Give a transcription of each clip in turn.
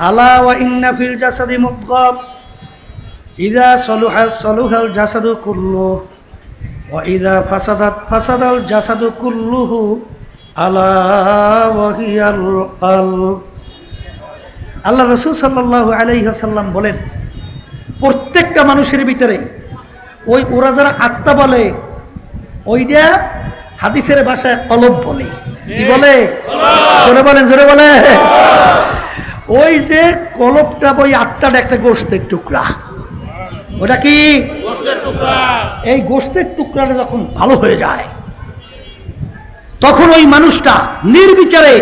আলা ওয়া ইন্না ফিল জাসাদি মুদগাহ ইযা সলুহা সলুহাল জাসাদু কুল্লুহু ওয়া ইযা ফাসাদাত ফাসাদাল জাসাদু কুল্লুহু আলা ওয়া হিয়াল কলব। আল্লাহ রাসূল সাল্লাল্লাহু আলাইহি ওয়াসাল্লাম বলেন, প্রত্যেকটা মানুষের ভিতরে ওরা যারা আত্মা বলে ওইটা হাদিসের ভাষায় কলব বলে। কি বলে? জোরে বলেন, জোরে বলে। ওই যে কলবটা, ওই আত্মাটা একটা গোশতের টুকরা। ওটা কি? এই গোশতের টুকরাটা যখন ভালো হয়ে যায় তখন ওই মানুষটা নির্বিচারে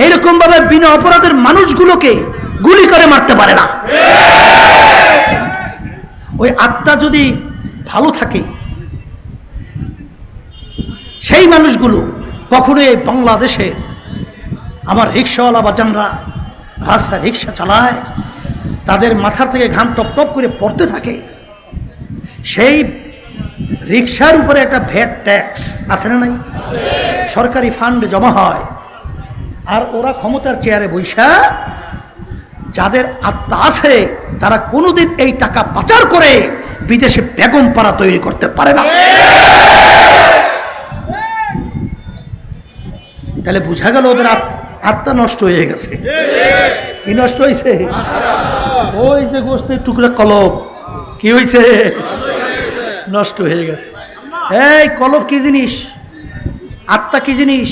এইরকম ভাবে বিনা অপরাধের মানুষগুলোকে গুলি করে মারতে পারে না। ওই আত্মা যদি ভালো থাকে সেই মানুষগুলো কখনো বাংলাদেশে আমার রিক্সাওয়ালা বাজানরা রাস্তায় রিক্সা চালায়, তাদের মাথার থেকে ঘাম টপ টপ করে পড়তে থাকে, সেই রিক্সার উপরে একটা ভ্যাট ট্যাক্স আছে না নাই? সরকারি ফান্ডে জমা হয়। আর ওরা ক্ষমতার চেয়ারে বৈশা যাদের আত্মা আছে তারা কোনোদিন এই টাকা পাচার করে বিদেশে বেগম পাড়া তৈরি করতে পারে না। তাহলে বোঝা গেল ওদের আত্মা নষ্ট হয়ে গেছে। কি নষ্ট হয়েছে? ওই যে গোশতের টুকরা কলব কি হয়েছে? নষ্ট হয়ে গেছে। এই কলব কি জিনিস? আত্মা কি জিনিস?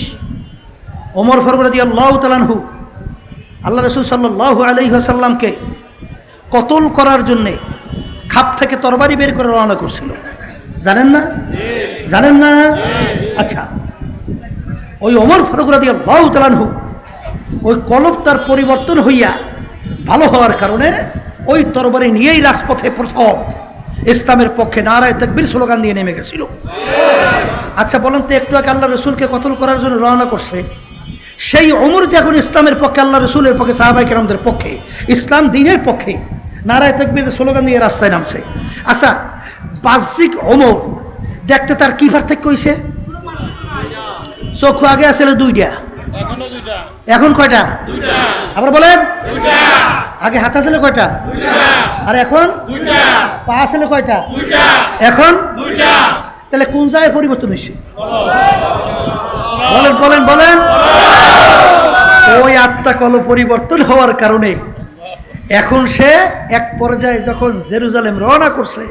ওমর ফারুক রাদিয়াল্লাহু তাআলা আনহু আল্লাহ রাসূল সাল্লাল্লাহু আলাইহি ওয়াসাল্লামকে কতল করার জন্যে খাপ থেকে তরবারি বের করে রওনা করছিল। জানেন না? জানেন না? আচ্ছা, ওই ওমর ফারুক রাদিয়াল্লাহু তাআলা আনহু ওই কলব তার পরিবর্তন হইয়া ভালো হওয়ার কারণে ওই তরবারি নিয়েই রাজপথে প্রথম ইসলামের পক্ষে নারায়ে তাকবীর স্লোগান দিয়ে নেমে গেছিল। আচ্ছা বলেন তো, একটু আগে আল্লাহ রসুলকে কতল করার জন্য রওনা করছে, সেই ওমর যখন ইসলামের পক্ষে, আল্লাহ রসুলের পক্ষে, সাহাবায়ে কেরামদের পক্ষে, ইসলাম দ্বীনের পক্ষে নারায়ে তাকবীর স্লোগান দিয়ে রাস্তায় নামছে। আচ্ছা, বাহ্যিক ওমর দেখতে তার কি পার্থক্য হইছে? চোখ আগে আসলে দুইটা, এখন কয়টা? আবার বলেন। আগে হাত আসলে কয়টা? আর এখন পা আসলে কয়টা? এখন। তাহলে কোন জায়গায় পরিবর্তন হয়েছে? বলেন বলেন বলেন। ওই আত্মা কলব পরিবর্তন হওয়ার কারণে এখন সে এক পর্যায়ে যখন জেরুজালেম রওনা করছে,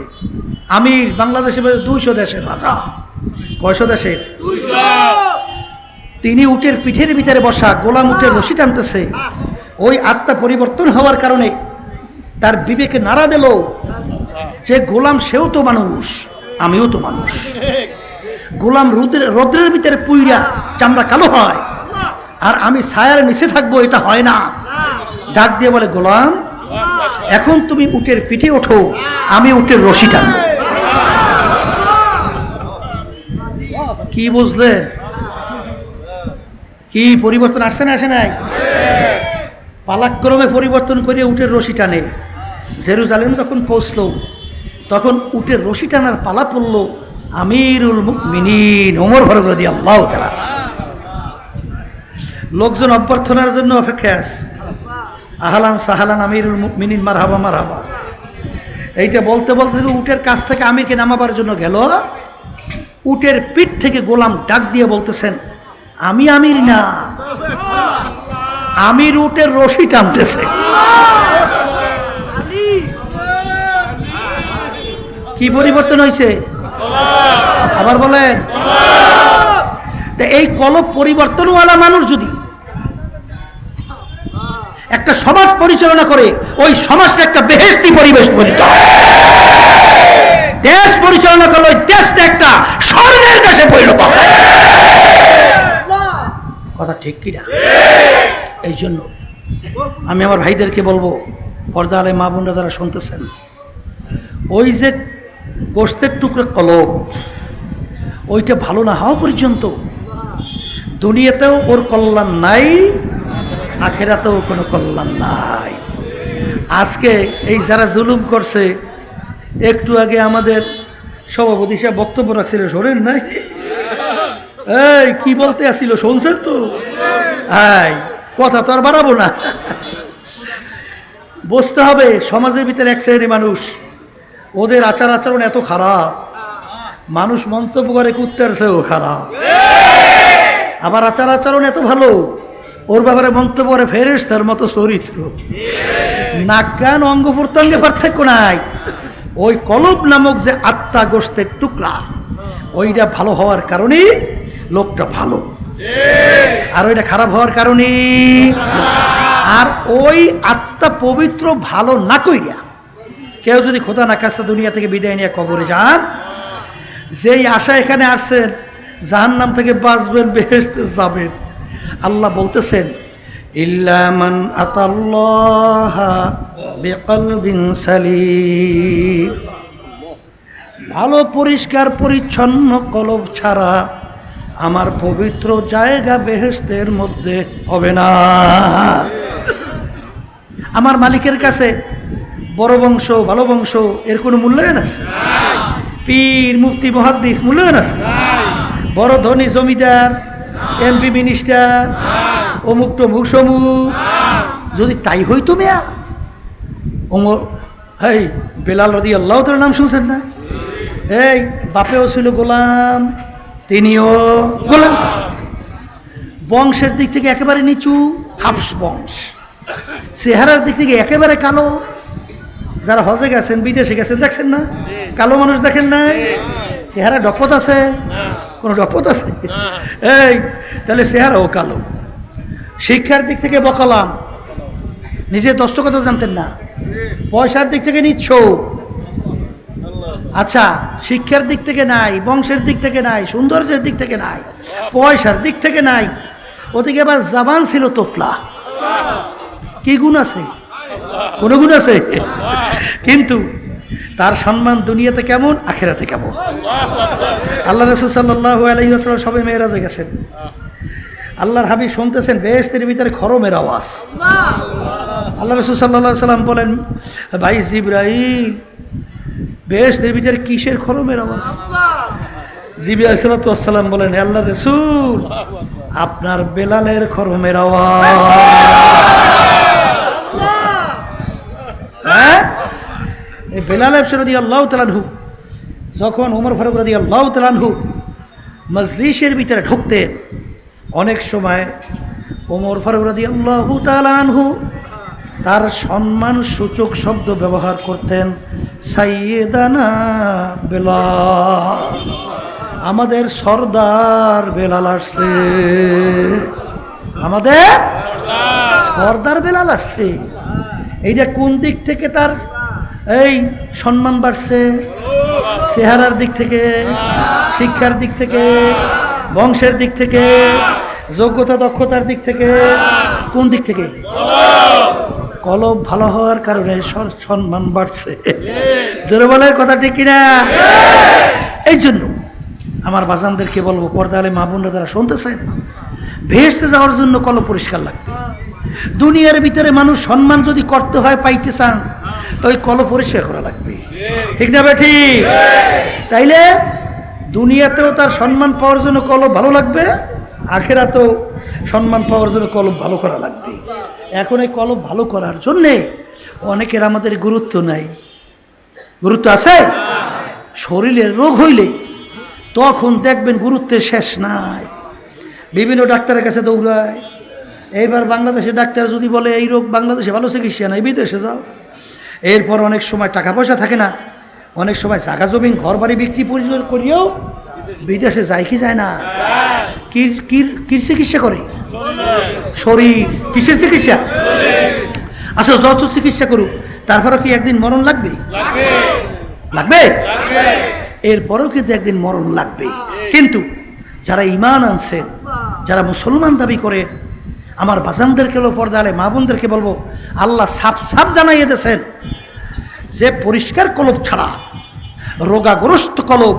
আমির বাংলাদেশে 200 দেশের রাজা, কয়শো দেশের? তিনি উটের পিঠের ভিতরে বসা, গোলাম উটের রশি টানতেছে। ওই আত্মা পরিবর্তন হওয়ার কারণে তার বিবেকে নাড়া দিল যে গোলাম সেও তো মানুষ, আমিও তো মানুষ। গোলাম রৌদ্রের ভিতরে পুইরা চামড়া কালো হয়, আর আমি ছায়ার নিচে থাকবো, এটা হয় না। ডাক দিয়ে বলে, গোলাম এখন তুমি উটের পিঠে ওঠো, আমি উটের রশি টানবো। কি বুঝলেন? কি পরিবর্তন আসছে না আসে নাই? পালাক্রমে পরিবর্তন করে উটের রশি টানে। জেরুজালেম যখন পৌঁছলো তখন উটের রশি টানার পালা পড়ল আমিরুল মুমিনিন ওমর ফারুক রাদিয়াল্লাহু তাআলা। লোকজন অভ্যর্থনার জন্য অপেক্ষায় আছে। আহলান সাহালান আমিরুল মুমিনিন, মারহাবা মারহাবা। এইটা বলতে বলতে উটের কাছ থেকে আমিরকে নামাবার জন্য গেল। উটের পিঠ থেকে গোলাম ডাক দিয়ে বলতেছেন, আমি আমির না, আমির উটের রশি টানতেছে। কি পরিবর্তন হয়েছে? আবার বলেন। এই কলব পরিবর্তনওয়ালা মানুষ যদি একটা সমাজ পরিচালনা করে, ওই সমাজটা একটা বেহেশতি পরিবেশ পরিত হয়। দেশ পরিচালনা করলে ওই দেশটা একটা স্বর্গের দেশে পরিণত হয়। কথা ঠিক কিনা? এই জন্য আমি আমার ভাইদেরকে বলবো, পর্দা আলে মা বোনরা যারা শুনতেছেন, ওই যে গোশতের টুকরো কলব, ওইটা ভালো না হওয়া পর্যন্ত দুনিয়াতেও ওর কল্যাণ নাই, আখেরাতেও কোনো কল্যাণ নাই। আজকে এই যারা জুলুম করছে, একটু আগে আমাদের সভাপতি সাহেব বক্তব্য রাখছিল, শোনেন নাই? এই কি বলতে আসছিল শুনছেন তো? কথা তো আর বাড়াবো না। বুঝতে হবে সমাজের ভিতরে এক শ্রেণীর মানুষ, ওদের আচার আচরণ এত খারাপ, মানুষ মন্তব্য করে কুত্তার চেয়েও খারাপ। আবার আচার আচরণ এত ভালো, ওর ব্যাপারে মন্তব্য করে ফেরেশতার মতো চরিত্র। নাক কান অঙ্গ প্রত্যঙ্গে পার্থক্য নাই। ওই কলব নামক যে আত্মা গোশতের টুকরা, ওইটা ভালো হওয়ার কারণে লোকটা ভালো, আর ওইটা খারাপ হওয়ার কারণে। আর ওই আত্মা পবিত্র ভালো না কইরা কেউ যদি খোদা না কাছে দুনিয়া থেকে বিদায় নিয়ে কবরে যান, যেই আশা এখানে আসছেন জাহান্নাম থেকে বাঁচবেন, বেহেশতে যাবেন, আল্লাহ বলতেছেন ইল্লা মান আতাল্লাহ বিকলবিন সালিম, ভালো পরিষ্কার পরিচ্ছন্ন কলব ছাড়া আমার পবিত্র জায়গা বেহেশতের মধ্যে হবে না। আমার মালিকের কাছে বড় বংশ ভালো বংশ এর কোনো মূল্যায়ন আছে? পীর মুফতি মুহাদ্দিস মূল্যায়ন আছে? বড় ধনী জমিদার এমপি মিনিস্টার অমুক টমুক সমুক, যদি তাই হইতো মেয়া ওমর এই বেলাল রাদিয়াল্লাহু তাআলার নাম শুনছেন না? এই বাপেও ছিল গোলাম, তিনিও গোলাম। বংশের দিক থেকে একেবারে নিচু, হাফস বংশ। চেহারার দিক থেকে একেবারে কালো। যারা হজে গেছেন বিদেশে গেছেন দেখছেন না, কালো মানুষ দেখেন না? চেহারা ডকপত আছে? কোনো ডকপত আছে? এই তাহলে চেহারাও কালো। শিক্ষার দিক থেকে বকালাম, নিজে দস্তখত জানতেন না। পয়সার দিক থেকে নিচ্ছ, আচ্ছা শিক্ষার দিক থেকে নাই, বংশের দিক থেকে নাই, সৌন্দর্যের দিক থেকে নাই, পয়সার দিক থেকে নাই, ওদিকে আবার জাবান ছিল তোতলা। কি গুণ আছে? কোনো গুণ আছে? কিন্তু তার সম্মান দুনিয়াতে কেমন, আখিরাতে কেমন? আল্লাহ রাসূল সাল্লাল্লাহু আলাইহি ওয়াসাল্লাম সবে মেরাজে গেছেন, আল্লাহর হাবিব শুনতেছেন বেহেশতের ভিতরে খরমের আওয়াজ। আল্লাহ রাসূল সাল্লাল্লাহু আলাইহি ওয়াসাল্লাম বলেন, ভাই জিবরাইল, বেহেশতের ভিতরে কিসের খরমের আওয়াজ? জিবরাইল আলাইহিস সালাতু ওয়াস সালাম বলেন, হে আল্লাহর রাসূল, আপনার বেলালের খরমের আওয়াজ। হ্যাঁ, এই বেলাল রাদিয়াল্লাহু তাআলা আনহু যখন ওমর ফারুক রাদিয়াল্লাহু তাআলা আনহু মজলিসের ভিতরে ঢুকতেন, অনেক সময় ওমর ফারুক রাদিয়াল্লাহু তাআলা আনহু তার সম্মান সূচক শব্দ ব্যবহার করতেন, সাইয়েদানা বেলাল, আমাদের সর্দার বেলাল আসছে, আমাদের সর্দার বেলাল আসছে। এইটা কোন দিক থেকে তার এই সম্মান বাড়ছে? চেহারার দিক থেকে, শিক্ষার দিক থেকে, বংশের দিক থেকে, যোগ্যতা দক্ষতার দিক থেকে, কোন দিক থেকে? কলব ভালো হওয়ার কারণে সম্মান বাড়ছে। জোরে বলার কথা ঠিক কিনা? এই জন্য আমার বাজানদেরকে বলবো, পর্দা আলে মা বোনরা যারা শুনতেছেন, বেহেশতে যাওয়ার জন্য কলব পরিষ্কার লাগবে। দুনিয়ার ভিতরে মানুষ সম্মান যদি করতে হয়, পাইতে চান, তো ওই কলব পরিষ্কার করা লাগবে। ঠিক না বেঠি? তাইলে দুনিয়াতেও তার সম্মান পাওয়ার জন্য কলব ভালো লাগবে, আখিরাতেও সম্মান পাওয়ার জন্য কলব ভালো করা লাগবে। এখন এই কলব ভালো করার জন্যে অনেকের আমাদের গুরুত্ব নাই। গুরুত্ব আছে? শরীরের রোগ হইলে তখন দেখবেন গুরুত্বের শেষ নাই, বিভিন্ন ডাক্তারের কাছে দৌড়ায়। এইবার বাংলাদেশের ডাক্তার যদি বলে এই রোগ বাংলাদেশে ভালো চিকিৎসা নাই, বিদেশে যাও। এরপর অনেক সময় টাকা পয়সা থাকে না, অনেক সময় জায়গা জমি ঘর বাড়ি বিক্রি পরিচয় করিও বিদেশে যায় কি যায় না? কির চিকিৎসা করে? শরীর। কিসের চিকিৎসা? আচ্ছা, যত চিকিৎসা করুক তারপরেও কি একদিন মরণ লাগবে? লাগবে। এরপরেও কিন্তু একদিন মরণ লাগবে। কিন্তু যারা ঈমান আনছেন, যারা মুসলমান দাবি করে, আমার বাজানদেরকে পর্দা আলে মা বোনদেরকে বলবো, আল্লাহ সাফ সাফ জানাইয়ে দিয়েছেন যে পরিষ্কার কলব ছাড়া, রোগাগ্রস্ত কলব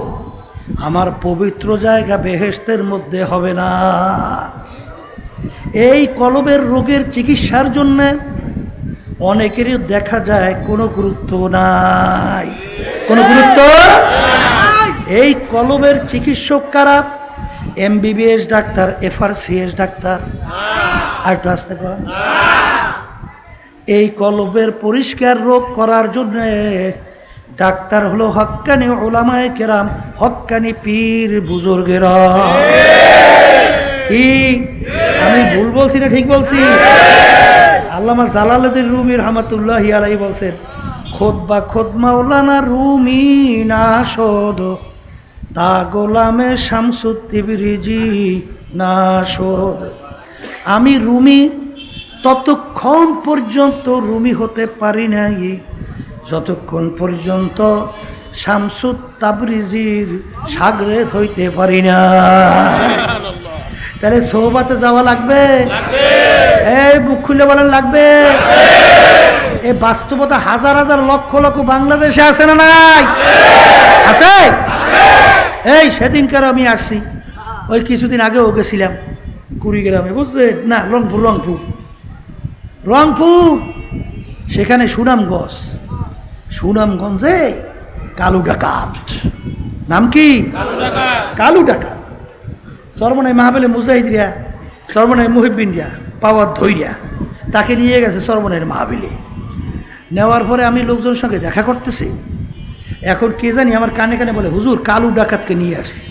আমার পবিত্র জায়গা বেহেশতের মধ্যে হবে না। এই কলবের রোগের চিকিৎসার জন্য অনেকেরই দেখা যায় কোনো গুরুত্ব নাই, কোনো গুরুত্ব। এই কলবের চিকিৎসক কারা? এমবিবিএস ডাক্তার, এফআরসিএস ডাক্তার, আর একটু আসতে কর। এই কলবের পরিষ্কার রোগ করার জন্য ডাক্তার হলো হক্কানি উলামায়ে কেরাম, হক্কানি পীর বুজুর্গেরা। কি আমি ভুল বলছি না ঠিক বলছি? আল্লামা জালালউদ্দিন রুমি রহমাতুল্লাহি আলাইহি বলছেন, খোদ মাওলানা রুমি নাশদ তা গোলামে শামসুত তিবরিজি নাশদ। আমি রুমি ততক্ষণ পর্যন্ত রুমি হতে পারি নাই যতক্ষণ পর্যন্ত শামসুত তাবরিজির শাগরেদ হইতে পারি না। তাহলে সোহবাতে যাওয়া লাগবে, এই বুক খুলে বলেন লাগবে। এই বাস্তবতা হাজার হাজার লক্ষ লক্ষ বাংলাদেশে আছে না নাই? আছে। এই সেদিনকার আমি আসছি, ওই কিছুদিন আগেও গেছিলাম কুড়িগ্রামে, বুঝছেন না? রংপুর সেখানে সুনামগঞ্জে কালু ডাকাত। নাম কি? কালু ডাকাত। সর্বনাই মাহফিলে মুজাহিদিরা, সর্বনাই মুহিব্বিনরা পাওয়ার ধৈর্যা তাকে নিয়ে গেছে সর্বনাইয়ের মাহফিলে। নেওয়ার পরে আমি লোকজনের সঙ্গে দেখা করতেছি। এখন কে জানি আমার কানে কানে বলে, হুজুর কালু ডাকাতকে নিয়ে আসছি।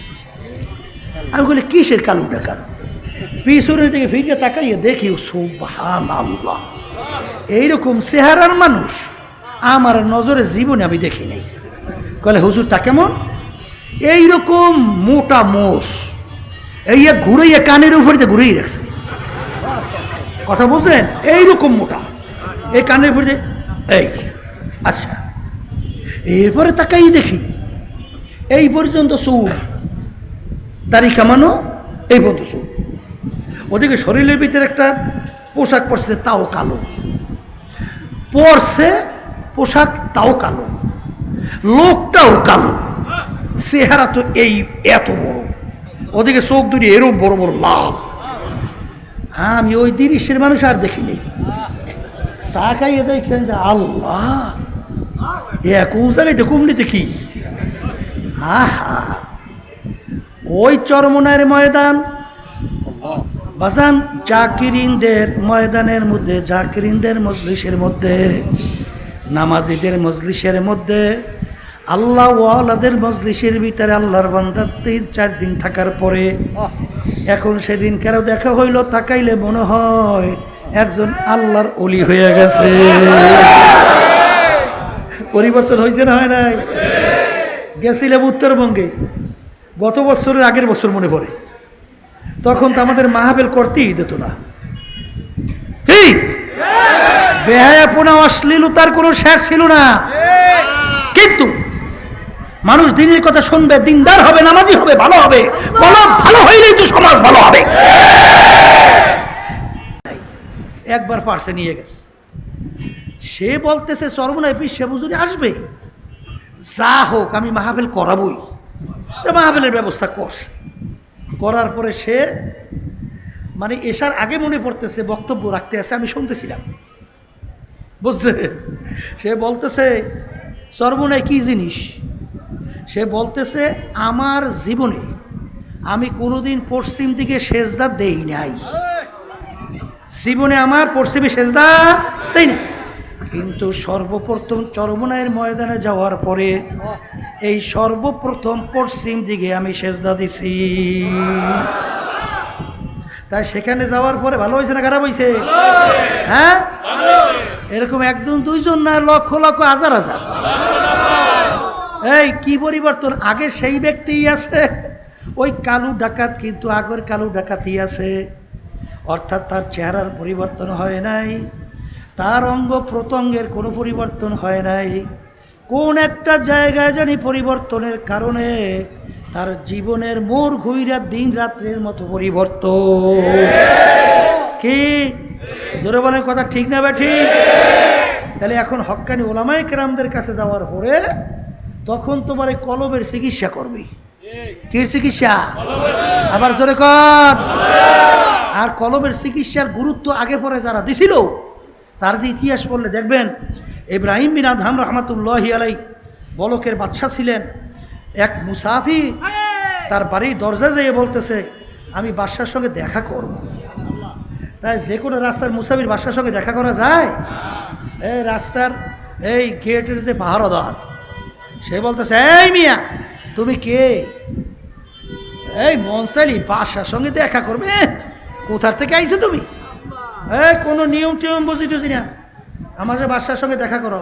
আমি বলি কিসের কালু ডাকাত? পিছনের দিকে ফিরে তাকাইয়ে দেখি সুবহানাল্লাহ, এইরকম চেহারার মানুষ আমার নজরে জীবনে আমি দেখি নাই। বলে হুজুর তা কেমন? এইরকম মোটা মোষ, এই ঘুরাইয়া কানের উপরে ঘুরেই রাখছে। কথা বলছেন? এইরকম মোটা, এই কানের উপরে এই। আচ্ছা, এরপরে তাকাই দেখি এই পর্যন্ত চুল, দাড়ি কামানো, এই পর্যন্ত চুল। ওদিকে শরীরের ভিতরে একটা পোশাক পরছে, তাও কালো পরছে, পোশাক তাও কালো, লোকটাও কালো, চেহারা তো এই এত বড়, ওদিকে চোখ দুটি এরকম বড় বড় লাল। আমি ওই দৃশ্যের মানুষ আর দেখিনি। তাকাইয়ে দেখেন যে আল্লাহ, কোন জায়গায় কুমড়িতে কি? আহা, ওই চরমনায়ের ময়দান বাজান, জাকিরিনদের ময়দানের মধ্যে, জাকিরিনদের মজলিসের মধ্যে, নামাজিদের মজলিসের মধ্যে, আল্লাহ ওয়ালাদের মজলিসের ভিতরে আল্লাহর বান্দা 3-4 দিন থাকার পরে এখন সেদিন কেন দেখা হইল, তাকাইলে মনে হয় একজন আল্লাহর ওলি হয়ে গেছে। পরিবর্তন হয়েছে না হয় নাই? গেছিলাম উত্তরবঙ্গে গত বছরের আগের বছর মনে পড়ে, তখন তো আমাদের মাহফিল করতেই দিত না। কি বেহায়াপনা, অশ্লীলতার কোনো শেষ ছিল না। কিন্তু মানুষ দিনের কথা শুনবে, দিনদার হবে, নামাজি হবে, ভালো হবে। কলম ভালো হইলেই তো সমাজ ভালো হবে। একবার পার্সে নিয়ে গেছে, সে বলতেছে চরমনায় সে হুজুরি আসবে, যা হোক আমি মাহফিল করাবই। তো মাহফিলের ব্যবস্থা করছে, করার পরে সে মানে এসার আগে মনে পড়তেছে বক্তব্য রাখতে আছে, আমি শুনতেছিলাম, বুঝছে? সে বলতেছে চরমনায় কি জিনিস? সে বলতেছে আমার জীবনে আমি কোনোদিন পশ্চিম দিকে সেজদা দেই নাই, জীবনে আমার পশ্চিমে সেজদা দেই না। কিন্তু সর্বপ্রথম চরমনায়ের ময়দানে যাওয়ার পরে এই সর্বপ্রথম পশ্চিম দিকে আমি সেজদা দিছি। তাই সেখানে যাওয়ার পরে ভালো হয়েছে না খারাপ হয়েছে? হ্যাঁ, এরকম একজন দুইজন না, লক্ষ লক্ষ হাজার হাজার। এই কি পরিবর্তন? আগে সেই ব্যক্তিই আছে, ওই কালু ডাকাত কিন্তু আগের কালু ডাকাতই আছে। অর্থাৎ তার চেহারার পরিবর্তন হয় নাই, তার অঙ্গ প্রত্যঙ্গের কোনো পরিবর্তন হয় নাই। কোন একটা জায়গায় জানি পরিবর্তনের কারণে তার জীবনের মোড় ঘুইরা দিন রাত্রের মতো পরিবর্তন। কি জোরে বলেন কথা ঠিক না ঠিক? তাহলে এখন হক্কানি ওলামায়ে কেরামদের কাছে যাওয়ার পরে তখন তোমার এই কলবের চিকিৎসা করবি। কি চিকিৎসা? আবার জোরে কর। আর কলবের চিকিৎসার গুরুত্ব আগে পরে যারা দিছিল তার ইতিহাস পড়লে দেখবেন, ইব্রাহিম বিন আদহাম রহমাতুল্লাহি আলাইহি বলকের বাদশা ছিলেন। এক মুসাফির তার বাড়ির দরজা যেয়ে বলতেছে আমি বাদশার সঙ্গে দেখা করব। তাই যে কোনো রাস্তার মুসাফির বাদশার সঙ্গে দেখা করা যায়? এই রাস্তার এই গেটের যে পাহারাদার, সে বলতেছে, এই মিয়া তুমি কে? এই মনসালি বাদশার সঙ্গে দেখা করবে? কোথার থেকে আইছো তুমি? এই কোনো নিয়ম টিয়ম বুঝিতেছি না, আমাদের বাদশার সঙ্গে দেখা করো।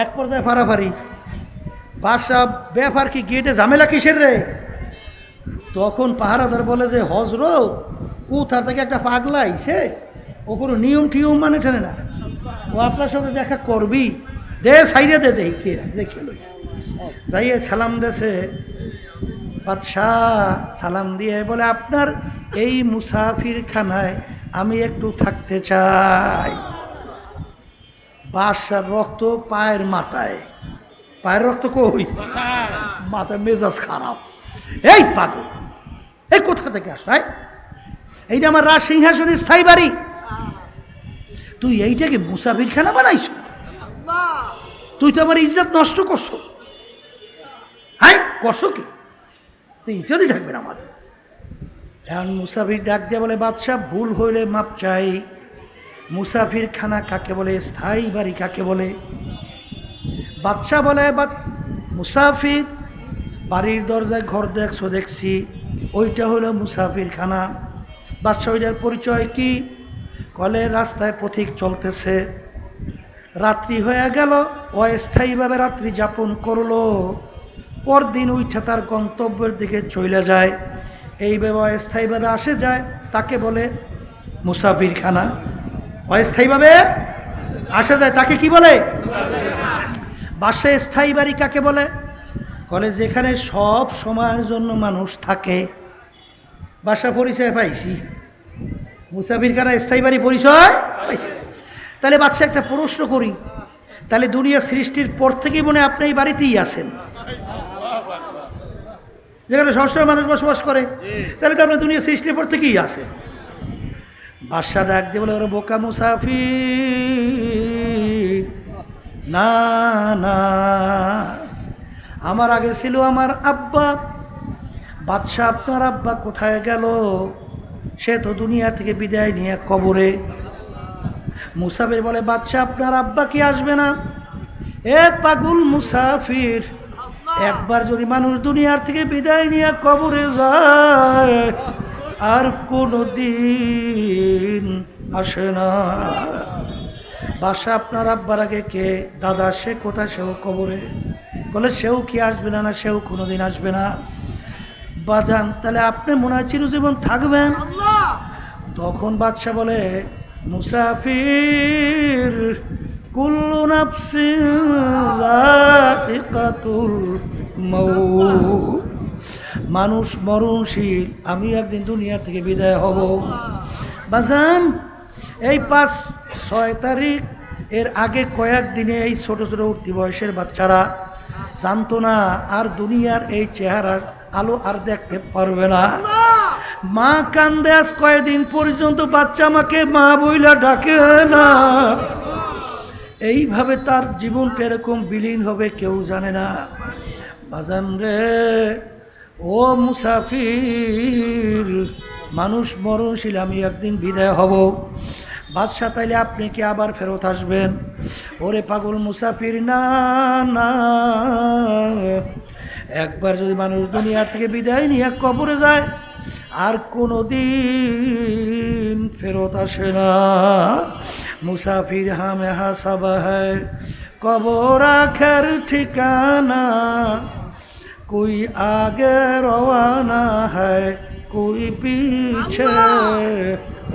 এক পর্যায়ে ফাড়াফাড়ি, বাদশাহ ব্যাপার কি, গেটে ঝামেলা কিসের রে? তখন পাহারাদার বলে যে হজরত, কোথার থেকে একটা পাগলা আইছে, ও কোনো নিয়ম টিয়ম মানে টেনে না, ও আপনার সঙ্গে দেখা করবি, দে সাইরে দে, দেখে দেখে লই। যাইয়ে সালাম দেশে বাদশাহ, সালাম দিয়ে বলে, আপনার এই মুসাফির খানায় আমি একটু থাকতে চাই। বাদশার রক্ত পায়ের মাথায়, পায়ের রক্ত কই? মাথায়, মেজাজ খারাপ। এই পাগল, এই কোথা থেকে আসতাই? এইটা আমার রাজ সিংহাসনের স্থায়ী বাড়ি, তুই এইটাকে মুসাফির খানা বানাইছ? তুই তো আমার ইজ্জত নষ্ট করছো। হ্যাঁ করছো কি? তুই ইজ্জতই থাকবে না আমার। এখন মুসাফির ডাক দিয়ে বলে, বাদশাহ ভুল হইলে মাপ চাই, মুসাফির খানা কাকে বলে, স্থায়ী বাড়ি কাকে বলে? বাদশাহ বলে, মুসাফির বাড়ির দরজায় ঘর দেখছো দেখছি, ওইটা হলো মুসাফির খানা। বাদশাহ ওইটার পরিচয় কি? কলে রাস্তায় পথিক চলতেছে, রাত্রি হয়ে গেল, অস্থায়ীভাবে রাত্রি যাপন করলো, পরদিন উঠে তার গন্তব্যের দিকে চলে যায়, এইভাবে অস্থায়ীভাবে আসে যায়, তাকে বলে মুসাফির খানা। অস্থায়ীভাবে আসা যায় তাকে কি বলে? বাসায় স্থায়ী বাড়ি কাকে বলে? বলে যেখানে সব সময়ের জন্য মানুষ থাকে। বাসা পরিচয় পাইছি, মুসাফির খানা স্থায়ী বাড়ি পরিচয় পাইছি। তাহলে বাদশা একটা প্রশ্ন করি, তাহলে দুনিয়া সৃষ্টির পর থেকেই মনে আপনি এই বাড়িতেই আছেন, যেখানে সবসময় মানুষ বসবাস করে, তাহলে তো আপনার দুনিয়া সৃষ্টির পর থেকেই আছেন। বাদশা ডাক দিয়ে বলে, ওরে বোকা মুসাফির, না না, আমার আগে ছিল আমার আব্বা। বাদশা আপনার আব্বা কোথায় গেল? সে তো দুনিয়া থেকে বিদায় নিয়ে কবরে। মুসাফির বলে, বাদশা আপনার আব্বা কি আসবে না? এ পাগল মুসাফির, একবার যদি মানুষ দুনিয়ার থেকে বিদায় নিয়ে কবরে যায় আর কোনো দিন আসে না। বাদশা আপনার আব্বার আগে কে? দাদা, সে কোথায়? সেও কবরে। বলে, সেও কি আসবে না? না, সেও কোনোদিন আসবে না। বাজান, তাহলে আপনি মনে হয় চিরজীবন থাকবেন? তখন বাদশা বলে, মুসাফির, কুল্লু নাফসিন যায়িকাতুল মাউত, মানুষ মরণশীল, আমি একদিন দুনিয়া থেকে বিদায় হব। বাজান, এই 5-6 তারিখ এর আগে কয়েকদিনে এই ছোট ছোট উঠতি বয়সের বাচ্চারা জানতো না আর দুনিয়ার এই চেহারার আলো আর দেখতে পারবে না। মা কান্দে, আজ কয়েকদিন পর্যন্ত বাচ্চা আমাকে মা বইলা ডাকে না। এইভাবে তার জীবনটা এরকম বিলীন হবে কেউ জানে না। বাজান রে, ও মুসাফির, মানুষ মরণশীল, আমি একদিন বিদায় হব। বাদশা, তাইলে আপনি কি আবার ফেরত আসবেন? ওরে পাগল মুসাফির, না না, একবার যদি মানুষ দুনিয়ার থেকে বিদায় নিয়ে কবরে যায় আর কোনো দিন ফেরত আসে না। মুসাফির হামে হাসাব হ্যায় কবর আখের ঠিকানা, कोई आगे रवाना है कोई पीछे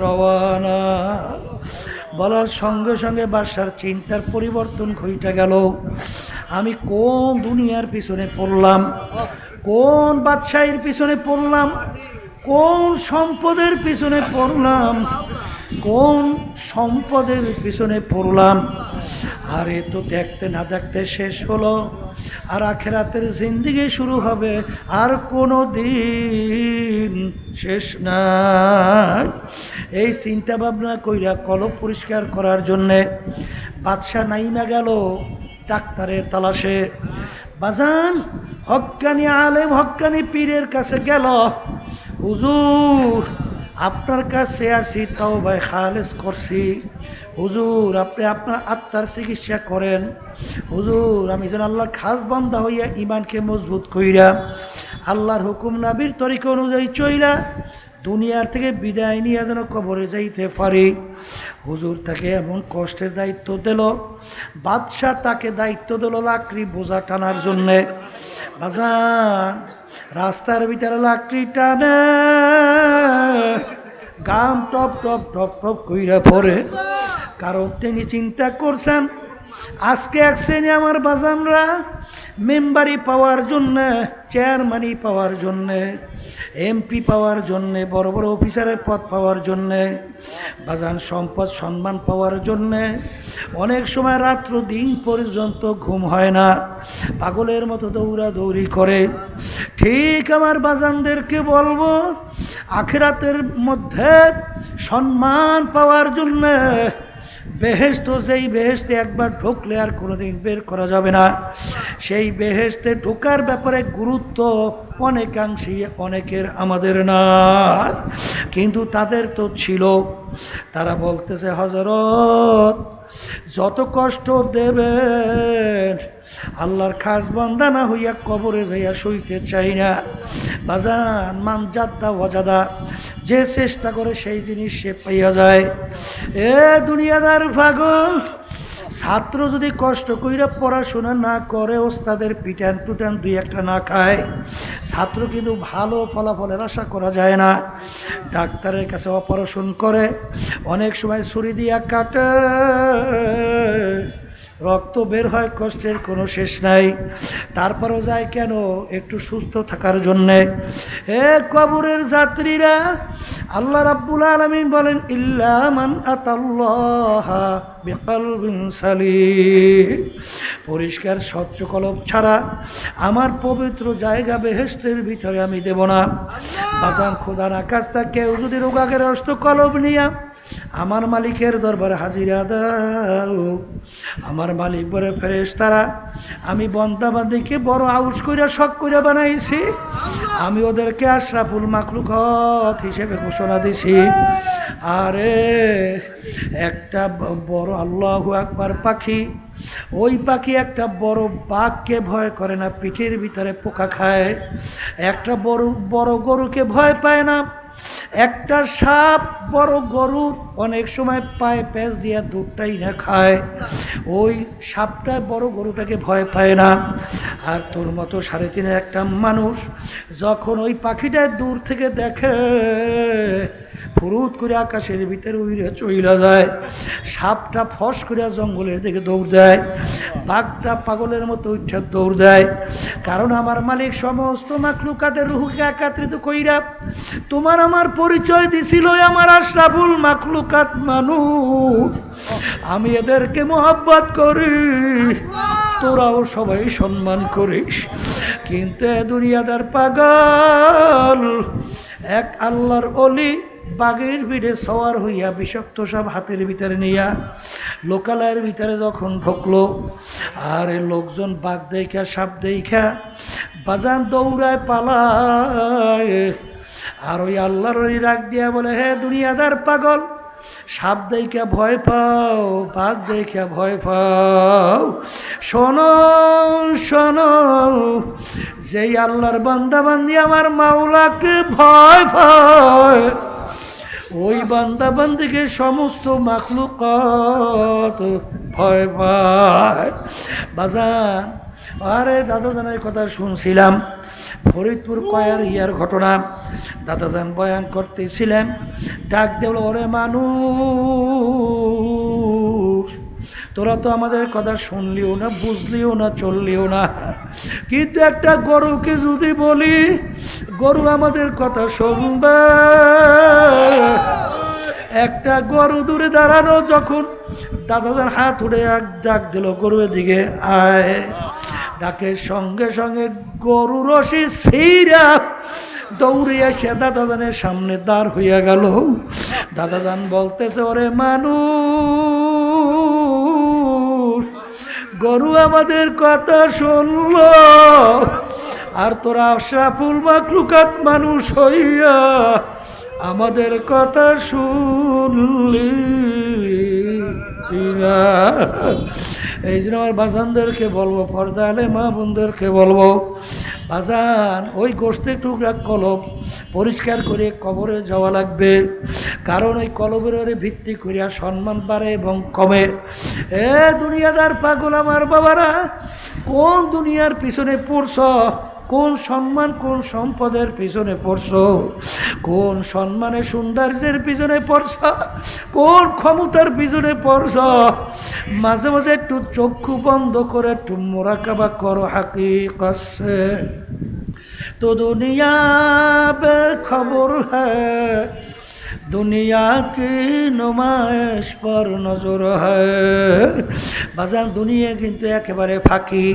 रवाना। বলার সঙ্গে সঙ্গে বাদশার চিন্তার পরিবর্তন ঘটে গেল। আমি কোন দুনিয়ার পিছনে পড়লাম, কোন বাদশাহের পিছনে পড়লাম, কোন সম্পদের পিছনে পড়লাম, কোন সম্পদের পিছনে পড়লাম। আর এ তো দেখতে না দেখতে শেষ হলো, আর আখিরাতের জিন্দেগি শুরু হবে, আর কোনো দিন শেষ নাই। এই চিন্তা ভাবনা কইরা কলব পরিষ্কার করার জন্যে বাদশা নাইমা গেল ডাক্তারের তালাশে। বাজান, হক্কানি আলেম, হক্কানি পীরের কাছে গেল। হুজুর, আপনার কাছে আসি তওবা খালেস করছি। হুজুর আপনি আপনার আত্মার চিকিৎসা করেন। হুজুর আমি যেন আল্লাহর খাস বান্দা হইয়া ইমানকে মজবুত কইরা আল্লাহর হুকুম নবীর তরিকা অনুযায়ী চইলা দুনিয়ার থেকে বিদায় নিয়ে যেন কবরে যাইতে পারি। হুজুর তাকে এমন কষ্টের দায়িত্ব দিল, বাদশাহ তাকে দায়িত্ব দিল লাকড়ি বোঝা টানার জন্যে। বাজান রাস্তার ভিতরে লাকড়ি টানে, গাম টপ টপ টপ টপ কইরা পড়ে, কারণ তিনি চিন্তা করছেন আজকে এক শ্রেণী আমার বাজানরা মেম্বারি পাওয়ার জন্যে, চেয়ারম্যানই পাওয়ার জন্যে, এমপি পাওয়ার জন্যে, বড় বড় অফিসারের পদ পাওয়ার জন্যে, বাজান সম্পদ সম্মান পাওয়ার জন্যে অনেক সময় রাত্র দিন পর্যন্ত ঘুম হয় না, পাগলের মতো দৌড়াদৌড়ি করে। ঠিক আমার বাজানদেরকে বলবো আখিরাতের মধ্যে সম্মান পাওয়ার জন্যে বেহেশত, যেই বেহেশতে একবার ঢুকলে আর কোনোদিন বের করা যাবে না, সেই বেহেশতে ঢোকার ব্যাপারে গুরুত্ব অনেকাংশেই অনেকের আমাদের না, কিন্তু তাদের তো ছিল। তারা বলতেছে হযরত যত কষ্ট দেবেন আল্লাহর খাস বান্দা না হইয়া কবরে যাইয়া সইতে চাই না। বাজান মান জাদ্দা ওয়াজাদা, যে চেষ্টা করে সেই জিনিস সে পাইয়া যায়। এ দুনিয়াদার পাগল, ছাত্র যদি কষ্ট কইরা পড়াশোনা না করে, ওস্তাদের পিটান টুটান দুই একটা না খায়, ছাত্র কিন্তু ভালো ফলাফলের আশা করা যায় না। ডাক্তারের কাছে অপারেশন করে, অনেক সময় ছুরি দিয়া কাটে, রক্ত বের হয়, কষ্টের কোনো শেষ নাই, তারপরও যায় কেন? একটু সুস্থ থাকার জন্যে। হে কবরের যাত্রীরা, আল্লাহ রাব্বুল আলামিন বলেন ইল্লা মান আতাল্লাহা বিকলবিন সালিম, পরিষ্কার স্বচ্ছ কলব ছাড়া আমার পবিত্র জায়গা বেহেশতের ভিতরে আমি দেব না। বাজান খোদার আকাশটা কেউ যদি রোগাগ্রস্ত কলব নিয়া আমার মালিকের দরবারে হাজিরা দাও, আমার মালিক বলে ফেরেশতারা আমি বান্দাবান্দিকে বড় আউস কইরা শখ কইরা বানাইছি, আমি ওদেরকে আশরাফুল মাখলুকাত হিসেবে ঘোষণা দিছি। আরে একটা বড় আল্লাহু আকবার পাখি, ওই পাখি একটা বড় বাঘকে ভয় করে না, পিঠের ভিতরে পোকা খায়। একটা বড় গরুকে ভয় পায় না। একটা সাপ বড় গরু অনেক সময় পায়ে প্যাঁচ দিয়া দুধটাই না খায়, ওই সাপটা বড় গরুটাকে ভয় পায় না। আর তোর মতো 3.5 একটা মানুষ যখন ওই পাখিটা দূর থেকে দেখে, ফুরুত করে আকাশের ভিতরে উইরে চইলা যায়, সাপটা ফস করে জঙ্গলের দিকে দৌড় দেয়, বাঘটা পাগলের মতো উঠে দৌড় দেয়। কারণ আমার মালিক সমস্ত মাখলুকাতের রূহকে একত্রিত কইরা তোমার আমার পরিচয় দিছিল আমার আশরাফুল মাখলুকাত মানুষ, আমি এদেরকে মোহাব্বত করি, তোরাও সবাই সম্মান করিস। কিন্তু এ দুনিয়াদার পাগল, এক আল্লাহর ওলি বাঘের ভিড়ে সওয়ার হইয়া বিষাক্ত সব হাতের ভিতরে নিয়া লোকালয়ের ভিতরে যখন ঢুকলো, আর লোকজন বাঘ দেখা সাপ দেখা বাজান দৌড়ায় পালায়, আর ওই আল্লাহর ওলি রাগ দিয়া বলে হে দুনিয়াদার পাগল, সাপ দেখা ভয় পাও, বাঘ দেখা ভয় পাও, শোনো শোনো, যেই আল্লাহর বান্দা বান্দি আমার মাওলাকে ভয় পায়, ওই বান্দা বান্দিকে সমস্ত মাখলুকাত ভয় পায়। বাজান আরে দাদাজানের কথা শুনছিলাম, ফরিদপুর কয়ার ইয়ার ঘটনা, দাদাজান বয়ান করতেছিলেন, ডাক দেব ওরে মানুষ, তোরা তো আমাদের কথা শুনলিও না, বুঝলিও না, চললিও না, কিন্তু একটা গরুকে যদি বলি গরু আমাদের কথা শুনবে, একটা গরু দূরে দাঁড়ানো, যখন দাদাজান হাত উঠে এক ডাক দিল গরুর দিকে আয়, ডাকের সঙ্গে সঙ্গে গরু রশি ছিঁড়া দৌড়ে এসে দাদাজানের সামনে দাঁড় হইয়া গেল। দাদাজান বলতেছে ওরে মানুষ, গরু আমাদের কথা শুনল, আর তোরা আশরাফুল মাখলুকাত মানুষ হইয়া আমাদের কথা শুনলি না। এই জন্য আমার বাজানদেরকে বলবো, পর্দা আলে মা বোনদেরকে বলবো, বাজান ওই গোশতের টুকরা কলব পরিষ্কার করে কবরে যাওয়া লাগবে, কারণ ওই কলবের ওরে ভিত্তি করিয়া সম্মান বাড়ে এবং কমে। এ দুনিয়াদার পাগল আমার বাবারা, কোন দুনিয়ার পিছনে পড়ছ, কোন সম্মান কোন সম্পদের পিছনে পড়ছ, কোন সম্মানের সৌন্দর্যের পিছনে পড়ছ, কোন ক্ষমতার পিছনে পড়ছ। মাঝে মাঝে একটু চক্ষু বন্ধ করে একটু মোরাকাবা করো হাকিকত সে। তো দুনিয়া বে খবর হ্যায়, দুনিয়া কি নুমাইশ পর নজর হয়। বাজান দুনিয়া কিন্তু একেবারে ফাঁকি।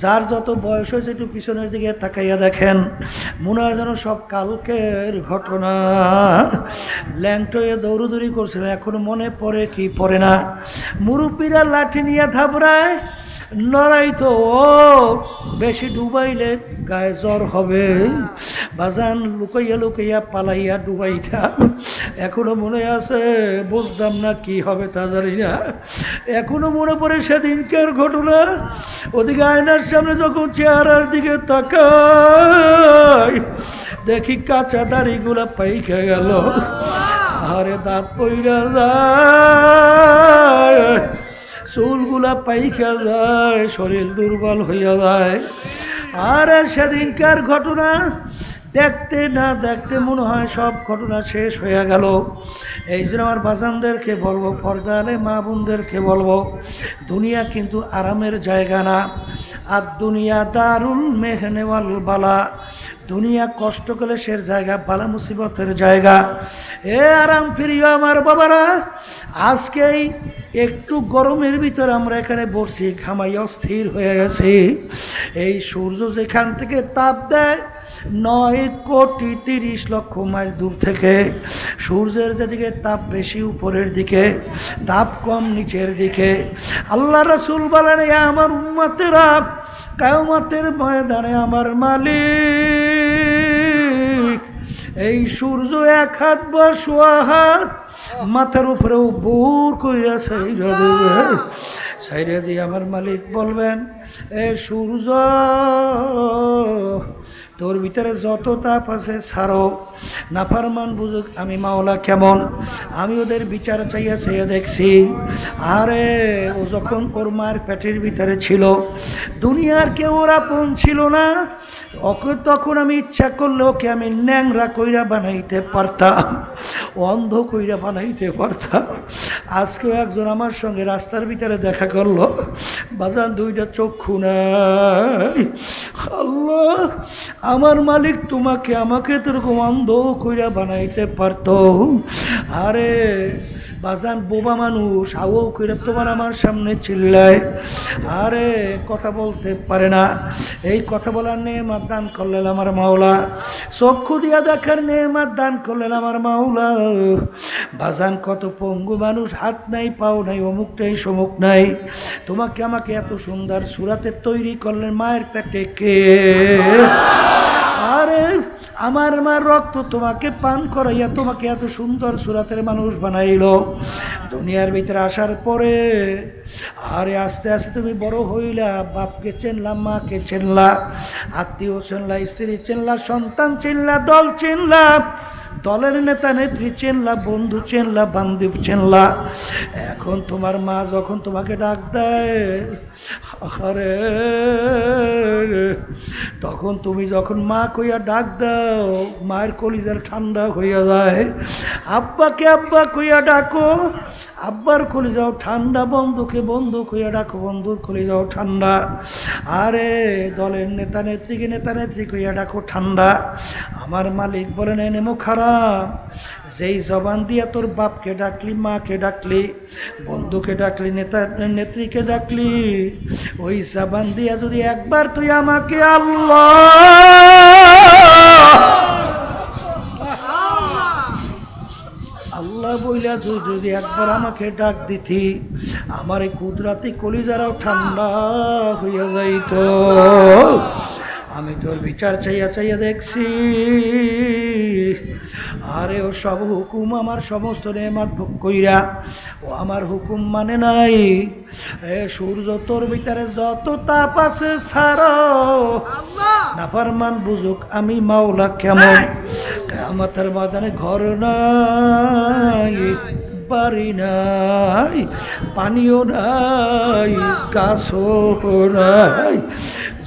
যার যত বয়স হয়েছে একটু পিছনের দিকে তাকাইয়া দেখেন, মনে হয় যেন সব কালকের ঘটনা। ল্যাংটোয়ে দৌড়দৌড়ি করছিল, এখন মনে পড়ে কি পড়ে না। মুরব্বীরা লাঠি নিয়ে থাবড়ায়, লড়াই তো বেশি ডুবাইলে গায়ে জ্বর হবে। বাজান লুকাইয়া লুকাইয়া পালাইয়া ডুবাইটা এখনো মনে আছে, বুঝতাম না কি হবে তা জানি না। এখনো মনে পড়ে সেদিনকার ঘটনা। ওদিকে আয়নার সামনে যখন চেহারার দিকে তাকাই, দেখি কাঁচা দাড়িগুলা পাইকা গেল, আরে দাঁত পইরা যায়, চুলগুলা পাইকা যায়, শরীর দুর্বল হইয়া যায়। আর সেদিনকার ঘটনা দেখতে না দেখতে মনে হয় সব ঘটনা শেষ হয়ে গেল। এই জন্য আমার বাজানদেরকে বলবো, পর্দা আলে মা বোনদেরকে বলবো, দুনিয়া কিন্তু আরামের জায়গা না। আর দুনিয়া দারুল মেহনে ওয়াল বালা, দুনিয়া কষ্ট ক্লেশের জায়গা, বালা মুসিবতের জায়গা। এ আরাম প্রিয় আমার বাবারা, আজকেই একটু গরমের ভিতরে আমরা এখানে বসছি, ঘামাই অস্থির হয়ে গেছি। এই সূর্য যেখান থেকে তাপ দেয় 9,30,00,000 মাইল দূর থেকে, সূর্যের যেদিকে তাপ বেশি উপরের দিকে, তাপ কম নিচের দিকে। আল্লাহ রাসূল বলেন, আমার উম্মতেরা কিয়ামতের ময়দানে আমার মালিক এই সূর্য 1 হাত বা 1.25 হাত মাথার উপরেও বুর কইরা সাইরা দেবে। সাইরা দিয়ে আমার মালিক বলবেন, এ সূর্য তোর ভিতরে যত তাপ আছে ছাড়ো, নাফরমান বুঝুক আমি মাওলা কেমন। আমি ওদের বিচার চাইয়া চাইয়া দেখছি, আরে ও যখন ওর মার পেটের ভিতরে ছিল, দুনিয়ার কেউ ওর আপন ছিল না। ওকে তখন আমি ইচ্ছা করলে ওকে আমি ন্যাংরা কইরা বানাইতে পারতাম, অন্ধ কইরা বানাইতে পারতাম। আজকেও একজন আমার সঙ্গে রাস্তার ভিতরে দেখা করলো, বাজান 2টা চক্ষু নাই। আল্লাহ, আমার মালিক তোমাকে আমাকে তোরকম অন্ধ কইরা বানাইতে পারতো। আরে বাজান বোবা মানুষ আও কইরা তোমার আমার সামনে চিল্লায়, আরে কথা বলতে পারে না। এই কথা বলার নেয়ামত দান করলেন আমার মাওলা, চক্ষু দিয়া দেখার নেয়ামত দান করলেন আমার মাওলা। বাজান কত পঙ্গু মানুষ, হাত নাই পাও নাই, অমুক নাই সমুক নাই। তোমাকে আমাকে এত সুন্দর সুরাতে তৈরি করলেন মায়ের পেটে কে? আরে আমার মার রক্ত তোমাকে পান করাইয়া তোমাকে এত সুন্দর সুরাতের মানুষ বানাইল। দুনিয়ার ভিতরে আসার পরে আরে আস্তে আস্তে তুমি বড় হইলা, বাপকে চিনলা, মাকে চিনলা, আত্মীয় চিনলা, স্ত্রী চিনলা, সন্তান চিনলা, দল চিনলা, দলের নেতা নেত্রী চেনলা, বন্ধু চেনলা, বান্ধব চেনলা। এখন তোমার মা যখন তোমাকে ডাক দেয়, আরে তখন তুমি যখন মা কইয়া ডাক দাও, মায়ের কলিজার ঠান্ডা হইয়া যায়। আব্বাকে আব্বা কইয়া ডাকো, আব্বার কলিজাও ঠান্ডা। বন্ধুকে বন্ধু কইয়া ডাকো, বন্ধুর কলিজাও ঠান্ডা। আরে দলের নেতা নেত্রীকে নেতা নেত্রী কইয়া ডাকো, ঠান্ডা। আমার মালিক বলেন, এনেমো খারাপ, যেই জবান দিয়া তোর বাপকে ডাকলি, মাকে ডাকলি, বন্ধুকে ডাকলি, নেতা নেত্রীকে ডাকলি, ওই জবান দিয়া যদি একবার তুই আমাকে আল্লাহ আল্লাহ বইলা যদি একবার আমাকে ডাক দিতি, আমার এই কুদরাতি কলিজারাও ঠান্ডা হইয়া যাইত। আমি তোর বিচার চাইয়া চাইয়া দেখছি, আরে ও সব হুকুম আমার সমস্ত নেয়ামত ভোগ কইরা ও আমার হুকুম মানে নাই। এ সূর্য তোর ভিতরে যত তাপ আছে ছাড়ো, নাফরমান বুঝুক আমি মাওলা কেমন। কিয়ামতের ময়দানে ঘর নাই, বাড়ি নাই, পানিও নাই, গাছও নাই,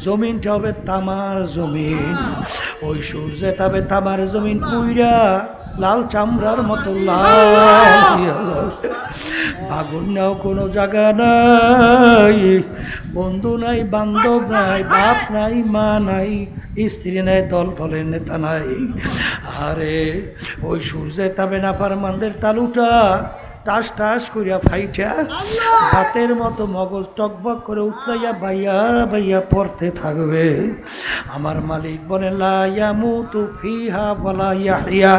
জমিনটা হবে তামার জমিন। ওই সূর্যে তবে তামার জমিন পুইরা লাল চামড়ার মতো লাল, আগুন নাও কোনো জায়গা নাই, বন্ধু নাই, বান্ধব নাই, বাপ নাই, মা নাই, স্ত্রী নাই, দল দলের নেতা নাই। আরে ওই সূর্যে তবে নাফরমানদের তালুটা টাস টাস করিয়া ফাইটা ভাতের মতো মগজ টকবক করে উতলাইয়া বাইয়া বাইয়া পড়তে থাকবে। আমার মালিক বলে লা ইয়ামুতু ফিহা ওয়ালা ইয়াহইয়া,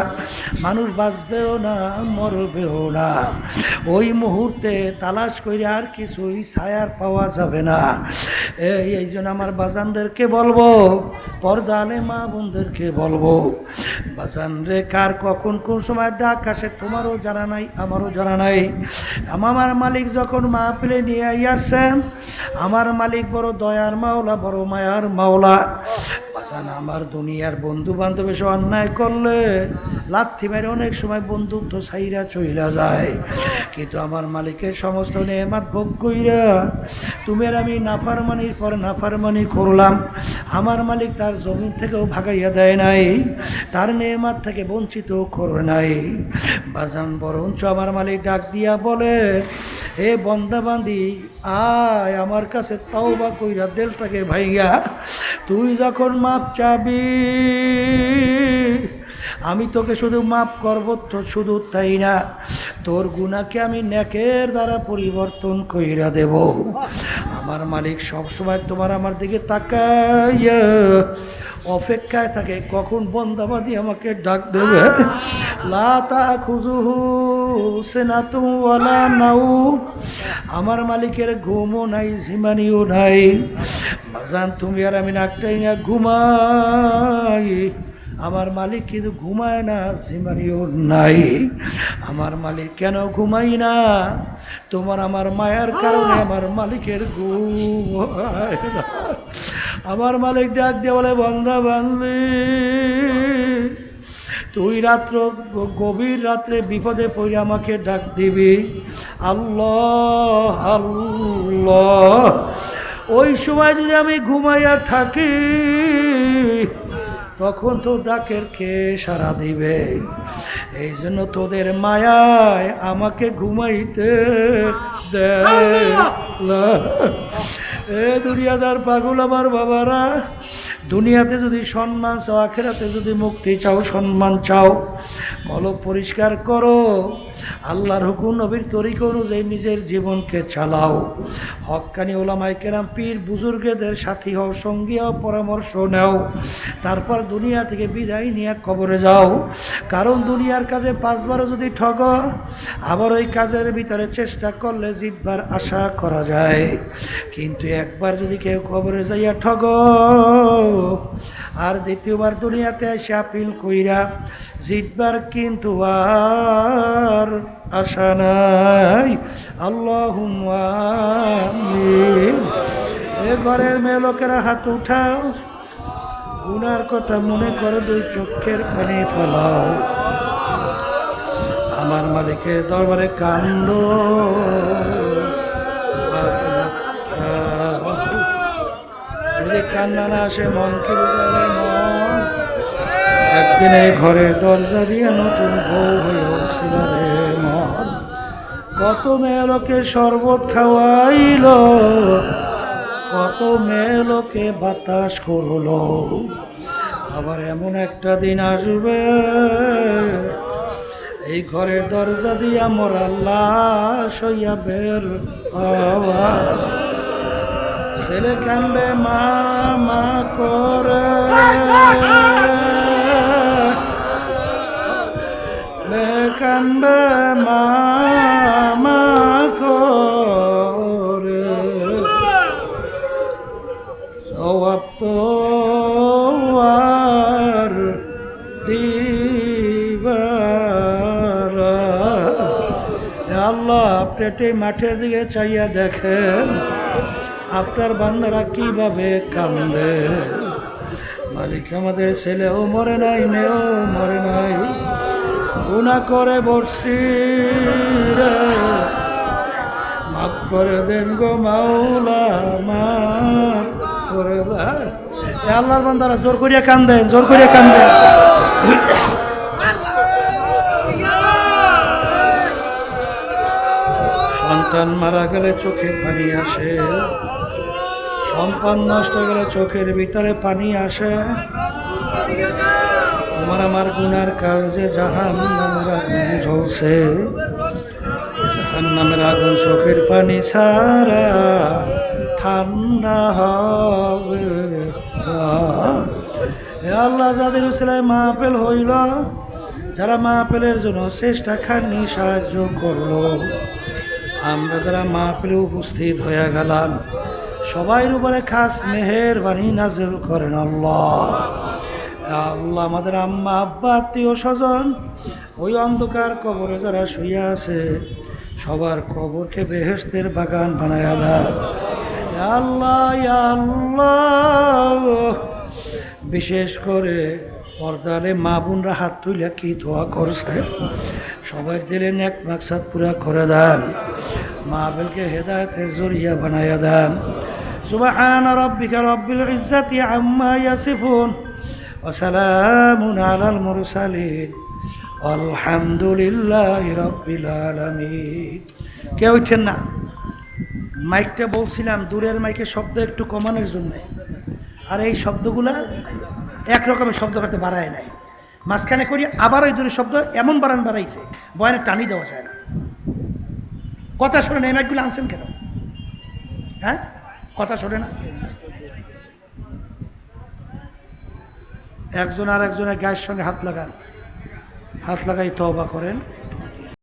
মানুষ বাঁচবেও না মরবেও না। ওই মুহূর্তে তালাশ করে আর কিছুই ছায়ার পাওয়া যাবে না। এই জন্য আমার বাজানদেরকে বলবো, পর্দা আলে মা বোনদেরকে বলবো, বাজান রে কার কখন কোন সময় ডাক আসে তোমারও জানা নাই, আমারও জানা নাই। আমার মালিক যখন মাহফিলে নিয়ে আসছেন, আমার মালিক বড় দয়ার মাওলা, বড় মায়ার মাওলা। বাজান আমার দুনিয়ার বন্ধু বান্ধব এসে অন্যায় করলে লাথি মেরে অনেক সময় বন্ধুত্ব ছাইরা চইলা যায়, কিন্তু আমার মালিকের সমস্ত নেয়ামত ভোগ কইরা তুমি আর আমি নাফরমানির পর নাফরমানি করলাম, আমার মালিক তার জমিন থেকেও ভাগাইয়া দেয় নাই, তার নেয়ামত থেকে বঞ্চিত করে নাই। বাজান বরঞ্চ আমার মালিক ডাক দিয়া বলে, হে বন্দাবান্দি আয় আমার কাছে তওবা কইরা দিলটাকে ভাইগা, তুই যখন মাপ চাবি আমি তোকে শুধু মাপ করব, তো শুধু তাই না তোর গুনাহকে আমি নেকের দ্বারা পরিবর্তন কইরা দেব। আমার মালিক সব সময় তোমার আমার দিকে তাকাইয়া অপেক্ষায় থাকে কখন বন্দাবাদি আমাকে ডাক দেবে। লা তাখুযুহু সিনাতুন ওয়ালা নাওম, আমার মালিকের ঘুমও নাই, ঝিমানিও নাই। বাজান তুমি আর আমি নাকটাই না ঘুমাই, আমার মালিক কিন্তু ঘুমায় না, ঝিমানিও নাই। আমার মালিক কেন ঘুমাই না? তোমার আমার মায়ার কারণে আমার মালিকের ঘুম হয় না। আমার মালিক ডাক দিয়ে বলে, বান্দা বান্দি তুই রাত্র গভীর রাত্রে বিপদে পড়ে আমাকে ডাক দিবি, আল্লাহ আল্লাহ। ওই সময় যদি আমি ঘুমাইয়া থাকি তখন তো ডাকের কে সাড়া দিবে? এই জন্য তোদের মায়ায় আমাকে ঘুমাইতে দে। এ দুনিয়াদার পাগল আমার বাবারা, দুনিয়াতে যদি সম্মান চাও, আখিরাতে যদি মুক্তি চাও, সম্মান চাও, কলব পরিষ্কার করো, আল্লাহর হুকুম নবীর তরিকা অনুযায়ী নিজের জীবনকে চালাও, হক্কানি ওলামায়ে কেরাম পীর বুজুর্গদের সাথী হও, সঙ্গী হও, পরামর্শ নাও, তারপর দুনিয়া থেকে বিদায় নিয়ে কবরে যাও। কারণ দুনিয়ার কাজে 5 বারও যদি ঠগ, আবার ওই কাজের ভিতরে চেষ্টা করলে জিতবার আশা করা যায়, কিন্তু একবার যদি কেউ কবরে যাইয়া ঠগ আর দ্বিতীয়বার দুনিয়াতে এসে আপিল কইরা জিতবার কিন্তু আর আশা নাই। আল্লাহুম্মা আমিন। এ ঘরের মেয়ে লোকেরা হাত উঠাও, গুনার কথা মনে করে 2 চোখের পানি ফেলাও, আমার মালিকের দরবারে কান্দো। যদি কান্না না আসে মন কি বুঝাবে? মন একদিন এই ঘরের দরজা দিয়ে নতুন বউ হয়ে উঠছিল রে মন। কত মেয়ে লোকে শরবত খাওয়াইল, কত মেয়ে লোকে বাতাস করলো, আবার এমন একটা দিন আসবে এই ঘরের দরজা দিয়া মোরা লাশ হইয়া বের হওয়া। ছেলে কান্দে মা মা করে, মেয়ে কান্দে মা মা করে, জবাব তো একটু এই মাঠের দিকে চাইয়া দেখেন আপনার বান্দারা কিভাবে কান্দে। মালিক আমাদের ছেলেও মরে নাই, মেয়েও মরে নাই, গুনাহ করে বসছি রে, মাফ করে দেন গো মাওলা, মাফ করে দেন। এ আল্লাহর বান্দারা জোর করিয়া কান্দেন, জোর করিয়া কান্দেন। সন্তান মারা গেলে চোখে পানি আসে, সম্পদ নষ্ট হয়ে গেলে চোখের ভিতরে পানি আসে। তোমার আমার গুনার কারণে জাহান্নামের আগুন জ্বলছে, জাহান্নামের আগুন চোখের পানি ছাড়া ঠান্ডা হবে না। হে আল্লাহ, যাদের উসিলায় মাহফিল হইল, যারা মাহফিলের জন্য চেষ্টা খানি সাহায্য করলো, আমরা যারা মাহফিলে উপস্থিত হয়ে গেলাম, সবাইয়ের উপরে খাস মেহেরবানি নাযিল করেন আল্লাহ। আল্লাহ, আমাদের আম্মা আব্বা আত্মীয় স্বজন ওই অন্ধকার কবরে যারা শুয়ে আছে, সবার কবরকে বেহেশতের বাগান বানায়া দেন আল্লাহ। ইয়া আল্লাহ, বিশেষ করে পর্দালে মা বোনরা হাত তুলে কি দোয়া করছে, সবাই দিলেন এক মাকসাদ পুরা করে দেন, মাহফিলকে হেদায়েতের জরিয়া বানায়া দেন। সুবহানা রাব্বিকা রাব্বিল ইজ্জাতি আম্মা ইয়াসিফুন ওয়া সালামুন আলাল মুরসালিন আলহামদুলিল্লাহি রাব্বিল আলামিন। কেউ উঠেন না, মাইকটা বলছিলাম দূরের মাইকের শব্দ একটু কমানোর জন্য, আর এই শব্দগুলা একরকমের শব্দ করতে বাড়ায় নাই, মাঝখানে করি আবার ওই দূরের শব্দ এমন বাড়াইছে বয়ানে টানি দেওয়া যায় না। কথা শোনে না, এই মাইকগুলো আনছেন কেন? হ্যাঁ, কথা শোনে না। একজন আর একজনের গায়ের সঙ্গে হাত লাগান, হাত লাগাই তওবা করেন।